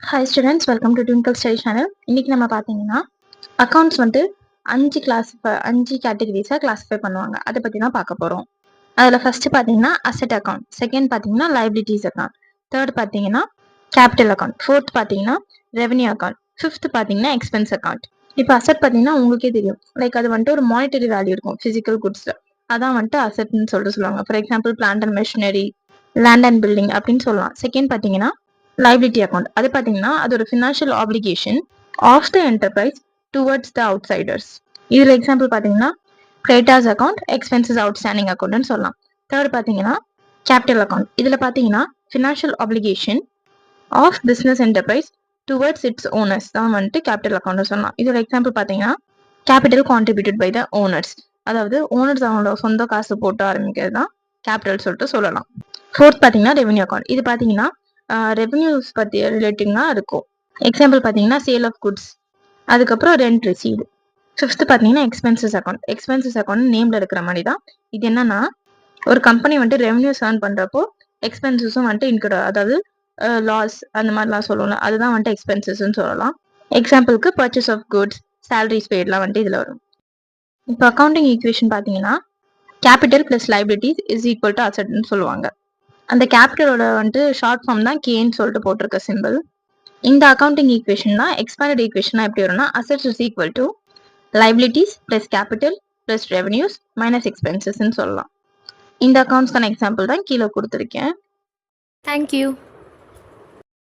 Hi students, welcome to twinkle study channel. இன்னைக்கு நம்ம பார்த்தீங்கன்னா அக்கௌண்ட்ஸ் வந்துட்டு 5 கேட்டகரிஸாக கிளாஸிஃபை பண்ணுவாங்க. அதை பற்றி தான் பார்க்க போகிறோம். அதில் ஃபர்ஸ்ட் பார்த்தீங்கன்னா அசெட் அக்கௌண்ட், செகண்ட் பார்த்தீங்கன்னா லைபிலிட்டிஸ் அக்கௌண்ட், தேர்ட் பார்த்தீங்கன்னா கேபிட்டல் அக்கௌண்ட், ஃபோர்த் பார்த்தீங்கன்னா ரெவன்யூ அக்கௌண்ட், ஃபிஃப்த் பார்த்தீங்கன்னா எக்ஸ்பென்ஸ் அக்கௌண்ட். இப்போ அசெட் பார்த்தீங்கன்னா உங்களுக்கே தெரியும், லைக் அது வந்துட்டு ஒரு மானிட்டரி வேல்யூ இருக்கும் ஃபிசிக்கல் குட்ஸில். அதான் வந்துட்டு அசெட்னு சொல்லுவாங்க. For example plant and machinery, land and building அப்படின்னு சொல்லலாம். செகண்ட் பார்த்தீங்கன்னா லைபிலிட்டி அக்கௌண்ட், அது பார்த்தீங்கன்னா அது ஒரு financial application of the enterprise towards the outsiders. இதில் எக்ஸாம்பிள் பார்த்தீங்கன்னா கிரெடிட்டார்ஸ் அக்கௌண்ட், எக்ஸ்பென்சஸ் அவுட்ஸ்டாண்டிங் அக்கௌண்ட்னு சொல்லலாம். தேர்ட் பார்த்தீங்கன்னா கேபிட்டல் அக்கௌண்ட், இதில் பார்த்தீங்கன்னா financial application of business enterprise towards its owners தான் வந்துட்டு கேபிட்டல் அக்கௌண்ட் சொல்லலாம். இதோட எக்ஸாம்பிள் பார்த்தீங்கன்னா capital contributed by the owners, அதாவது ஓனர்ஸ் அவங்களோட சொந்த காசு போட்டு ஆரம்பிக்கிறது தான் கேபிட்டல் சொல்லிட்டு சொல்லலாம். ஃபோர்த் பார்த்தீங்கன்னா ரெவன்யூ அக்கௌண்ட், இது பார்த்தீங்கன்னா ரெவன்யூஸ் பற்றி ரிலேட்டிங்காக இருக்கும். எக்ஸாம்பிள் பார்த்தீங்கன்னா சேல் ஆஃப் குட்ஸ், அதுக்கப்புறம் ரெண்ட் ரிசீவ்டு. ஃபிஃப்த் பார்த்தீங்கன்னா எக்ஸ்பென்சஸ் அக்கௌண்ட். எக்ஸ்பென்சஸ் அக்கௌண்ட் நேமில் இருக்கிற மாதிரி தான். இது என்னன்னா ஒரு கம்பெனி வந்துட்டு ரெவன்யூஸ் ஏர்ன் பண்ணுறப்போ எக்ஸ்பென்சஸும் வந்துட்டு இன்க்ளூட், அதாவது லாஸ் அந்த மாதிரிலாம் சொல்லலாம். அதுதான் வந்துட்டு எக்ஸ்பென்சஸ்ன்னு சொல்லலாம். எக்ஸாம்பிளுக்கு பர்ச்சேஸ் ஆஃப் குட்ஸ், சேலரிஸ் பெய்ட்லாம் வந்துட்டு இதில் வரும். இப்போ அக்கௌண்டிங் ஈக்குவேஷன் பார்த்தீங்கன்னா capital plus liabilities is equal to அசெட்னு சொல்லுவாங்க. அந்த கேபிட்டலோட வந்துட்டு ஷார்ட் ஃபார்ம் தான் கேன்னு சொல்லிட்டு போட்டிருக்க சிம்பிள். இந்த அக்கௌண்டிங் ஈக்குவேஷன் தான் எக்ஸ்பேண்டட் ஈக்குவேஷனாக எப்படி வரும்னா assets is equal to liabilities plus capital plus revenues minus எக்ஸ்பென்சஸ்ன்னு சொல்லலாம். இந்த அக்கௌண்ட்ஸ்க்கான எக்ஸாம்பிள் தான் கீழே கொடுத்துருக்கேன். Thank you.